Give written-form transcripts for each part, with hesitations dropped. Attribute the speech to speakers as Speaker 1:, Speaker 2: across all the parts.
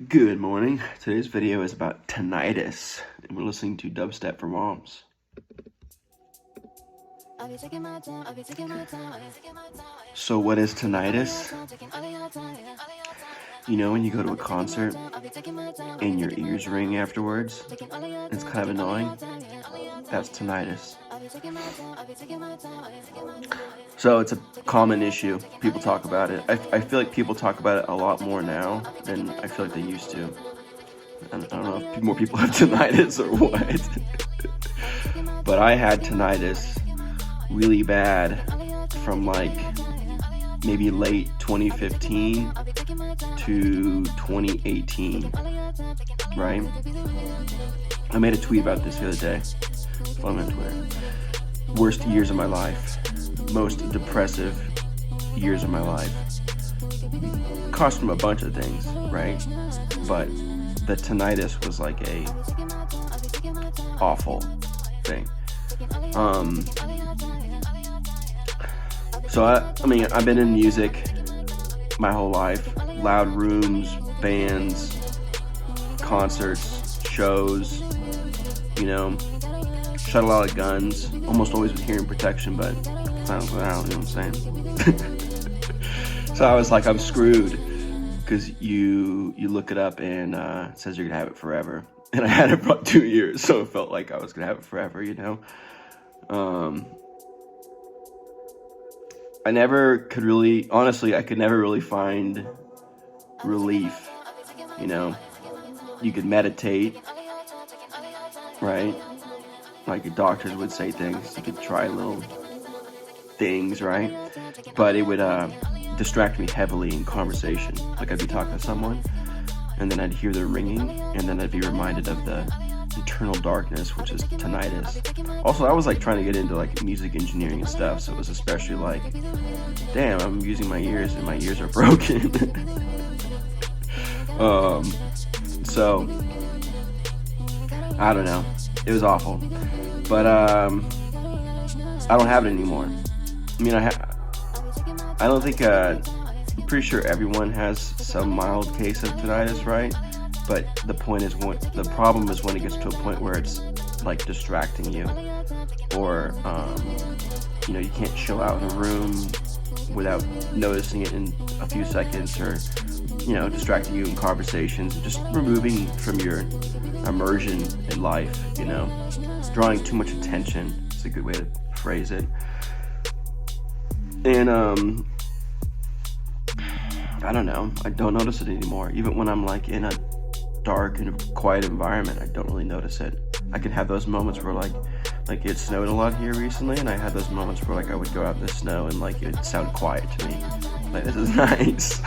Speaker 1: Good morning. Today's video is about tinnitus, and we're listening to dubstep for moms. So what is tinnitus? You know when you go to a concert and your ears ring afterwards? It's kind of annoying. That's tinnitus. So it's a common issue. People talk about it. I feel like people talk about it a lot more now than I feel like they used to. I don't know if more people have tinnitus or what. But I had tinnitus really bad from like maybe late 2015 to 2018, right? I made a tweet about this the other day. Follow me on Twitter. Worst years of my life. Most depressive years of my life. Cost from a bunch of things, right? But the tinnitus was like a awful thing. So I mean, I've been in music my whole life. Loud rooms, bands, concerts, shows, you know, shot a lot of guns, almost always with hearing protection, but sounds loud, you know what I'm saying? So I was like, I'm screwed, because you look it up and it says you're gonna have it forever. And I had it for about 2 years, so it felt like I was gonna have it forever, you know? I never could really, honestly, I could never really find relief, you know? You could meditate, right? Like your doctors would say things, you could try little things, right? But it would distract me heavily in conversation. Like I'd be talking to someone, and then I'd hear the ringing, and then I'd be reminded of the internal darkness, which is tinnitus. Also, I was like trying to get into like music engineering and stuff, so it was especially like, damn, I'm using my ears and my ears are broken. So I don't know, it was awful, but I don't have it anymore. I mean, I don't think I'm pretty sure everyone has some mild case of tinnitus, right? But the problem is when it gets to a point where it's like distracting you, or you know, you can't chill out in a room without noticing it in a few seconds, or you know, distracting you in conversations, just removing from your immersion in life, you know, drawing too much attention is a good way to phrase it. And I don't know, I don't notice it anymore. Even when I'm like in a dark and quiet environment, I don't really notice it. I could have those moments where like it snowed a lot here recently, and I had those moments where like I would go out in the snow and like it would sound quiet to me, like this is nice.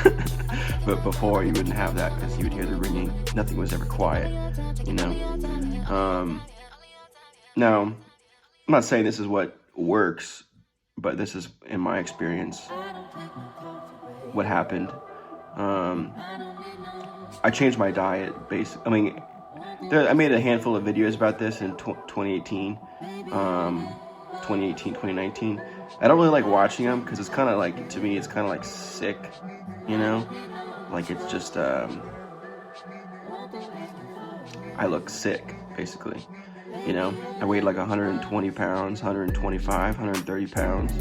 Speaker 1: But before you wouldn't have that, because you would hear the ringing. Nothing was ever quiet, you know. Now I'm not saying this is what works, but this is, in my experience, what happened. I changed my diet, I mean, I made a handful of videos about this in 2018, 2019. I don't really like watching them, because it's kind of like, to me, it's kind of like sick, you know? Like, it's just, I look sick, basically, you know? I weighed like 120 pounds, 125, 130 pounds,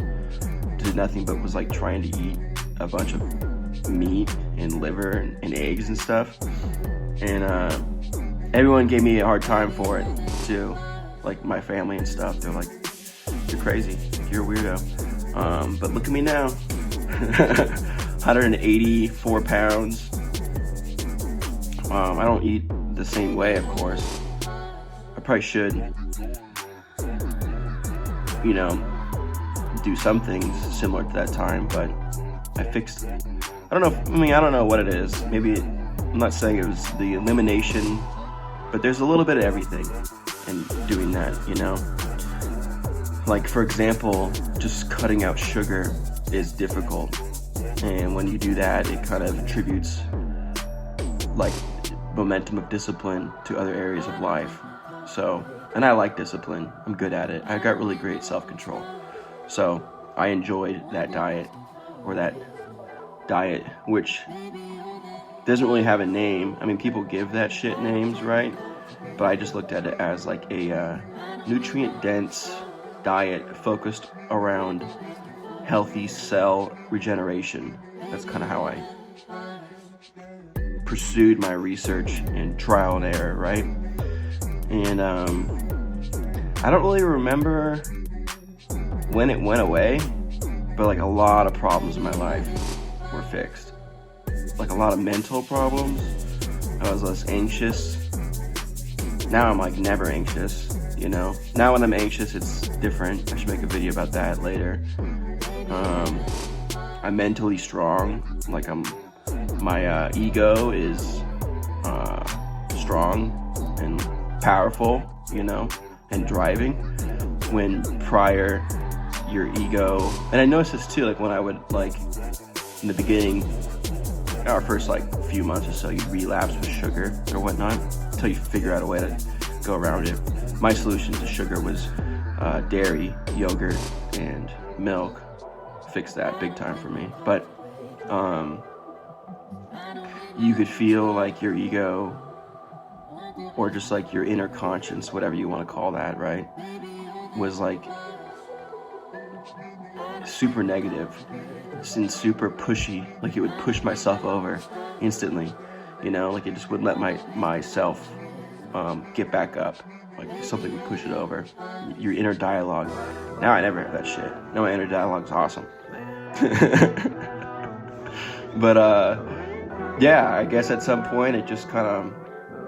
Speaker 1: did nothing but was like trying to eat a bunch of meat and liver and eggs and stuff, and everyone gave me a hard time for it too, like my family and stuff. They're like, you're crazy, you're a weirdo. But look at me now. 184 pounds. I don't eat the same way, of course. I probably should, you know, do some things similar to that time, but I fixed it. I don't know what it is. Maybe, I'm not saying it was the elimination, but there's a little bit of everything in doing that, you know? Like, for example, just cutting out sugar is difficult. And when you do that, it kind of attributes, like, momentum of discipline to other areas of life. So, and I like discipline. I'm good at it. I got really great self-control. So, I enjoyed that diet, which doesn't really have a name. I mean, people give that shit names, right? But I just looked at it as like a nutrient-dense diet focused around healthy cell regeneration. That's kind of how I pursued my research and trial and error, right? And I don't really remember when it went away, but like a lot of problems in my life were fixed. Like a lot of mental problems. I was less anxious. Now I'm like never anxious, you know? Now when I'm anxious, it's different. I should make a video about that later. I'm mentally strong. Like my ego is strong and powerful, you know, and driving. When prior, your ego, and I noticed this too, like when I would like, in the beginning, our first like few months or so, you relapse with sugar or whatnot until you figure out a way to go around it. My solution to sugar was dairy, yogurt, and milk. Fixed that big time for me. But you could feel like your ego, or just like your inner conscience, whatever you want to call that, right, was like super negative and super pushy. Like it would push myself over instantly, you know, like it just wouldn't let myself get back up. Like something would push it over. Your inner dialogue. Now I never have that shit. Now my inner dialogue is awesome. But yeah, I guess at some point it just kind of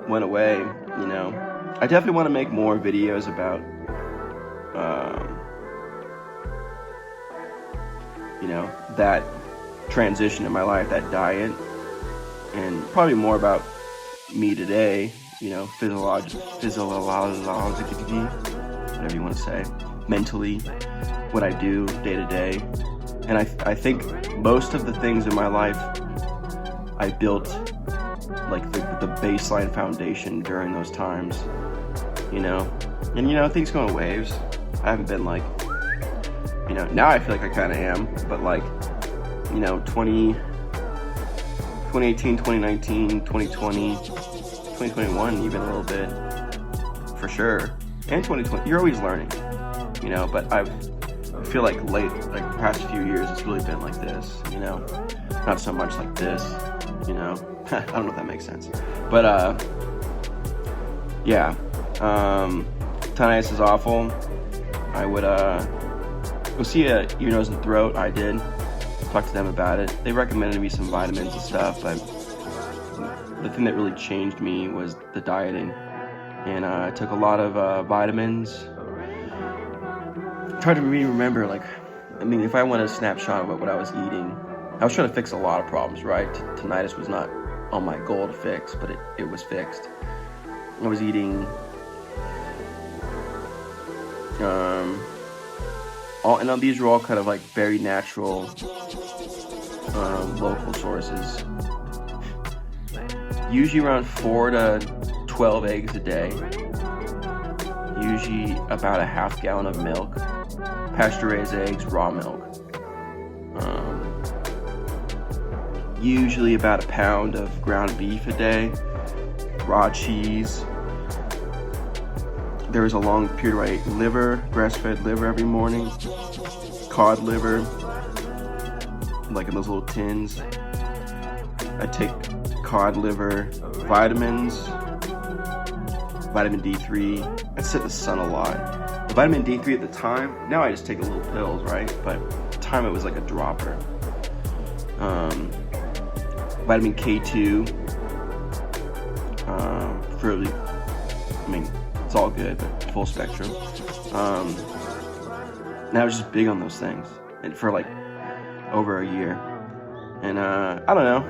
Speaker 1: went away, you know. I definitely want to make more videos about you know, that transition in my life, that diet, and probably more about me today, you know, physiologically, whatever you want to say, mentally, what I do day to day. And I think most of the things in my life, I built like the baseline foundation during those times, you know. And you know, things go in waves. I haven't been like, you know, now I feel like I kind of am, but like, you know, 2018, 2019, 2020, 2021, even a little bit, for sure. And 2020, you're always learning, you know, but I feel like the past few years, it's really been like this, you know, not so much like this, you know. I don't know if that makes sense, but yeah, tinnitus is awful. I would go see a ear, nose, and throat. I did talk to them about it. They recommended me some vitamins and stuff, but the thing that really changed me was the dieting, and I took a lot of vitamins. Tried to remember, like, I mean, if I want a snapshot of what I was eating, I was trying to fix a lot of problems, right? Tinnitus was not on my goal to fix, but it was fixed. I was eating and these were all kind of like very natural, local sources. Usually around 4 to 12 eggs a day. Usually about a half gallon of milk. Pasture-raised eggs, raw milk. Usually about a pound of ground beef a day. Raw cheese. There was a long period where I ate liver, grass-fed liver every morning, cod liver, like in those little tins. I take cod liver, vitamins, vitamin D3. I sit in the sun a lot. The vitamin D3 at the time, now I just take little pills, right? But at the time it was like a dropper. Vitamin K2, preferably, I mean, it's all good, but full spectrum. And I was just big on those things, and for like over a year. And I don't know,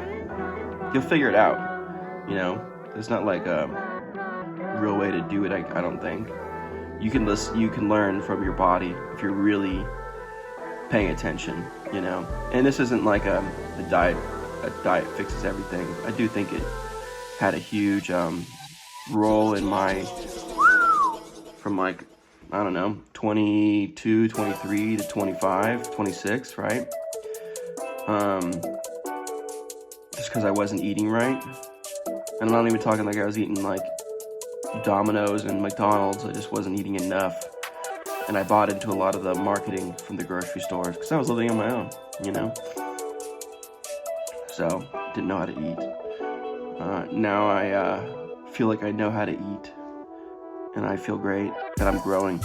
Speaker 1: you'll figure it out, you know. There's not like a real way to do it, I don't think. You can learn from your body if you're really paying attention, you know. And this isn't like a diet fixes everything. I do think it had a huge role in my, from like, I don't know, 22, 23 to 25, 26, right? To just because I wasn't eating right. And I'm not even talking like I was eating like Domino's and McDonald's. I just wasn't eating enough. And I bought into a lot of the marketing from the grocery stores because I was living on my own, you know? So, didn't know how to eat. Now I feel like I know how to eat. And I feel great that I'm growing.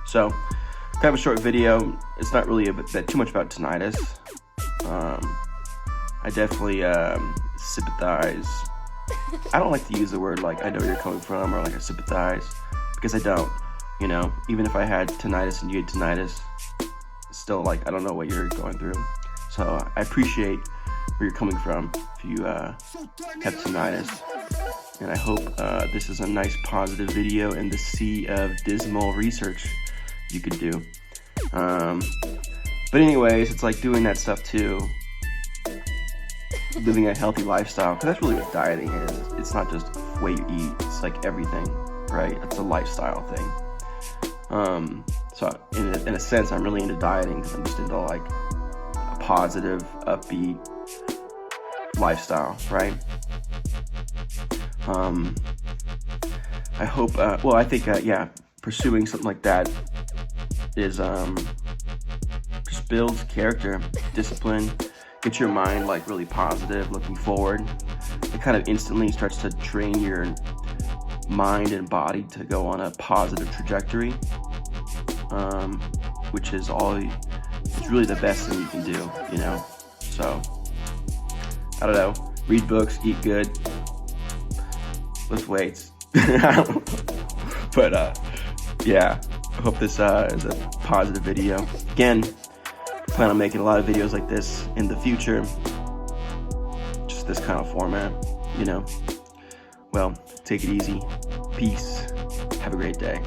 Speaker 1: So, kind of a short video. It's not really too much about tinnitus. I definitely sympathize. I don't like to use the word like I know where you're coming from or like I sympathize because I don't. You know, even if I had tinnitus and you had tinnitus, still like I don't know what you're going through. So I appreciate where you're coming from if you have tinnitus. And I hope this is a nice positive video in the sea of dismal research you could do. But anyways, it's like doing that stuff too. Living a healthy lifestyle, because that's really what dieting is. It's not just the way you eat, it's like everything, right? It's a lifestyle thing. So in a sense, I'm really into dieting because I'm just into like a positive, upbeat lifestyle, right? I hope, well, I think, yeah, pursuing something like that is, just builds character, discipline, gets your mind like really positive, looking forward. It kind of instantly starts to train your mind and body to go on a positive trajectory, which is it's really the best thing you can do, you know? So, I don't know, read books, eat good, lift weights. But yeah, I hope this is a positive video. Again, plan on making a lot of videos like this in the future, just this kind of format, you know? Well, take it easy, peace, have a great day.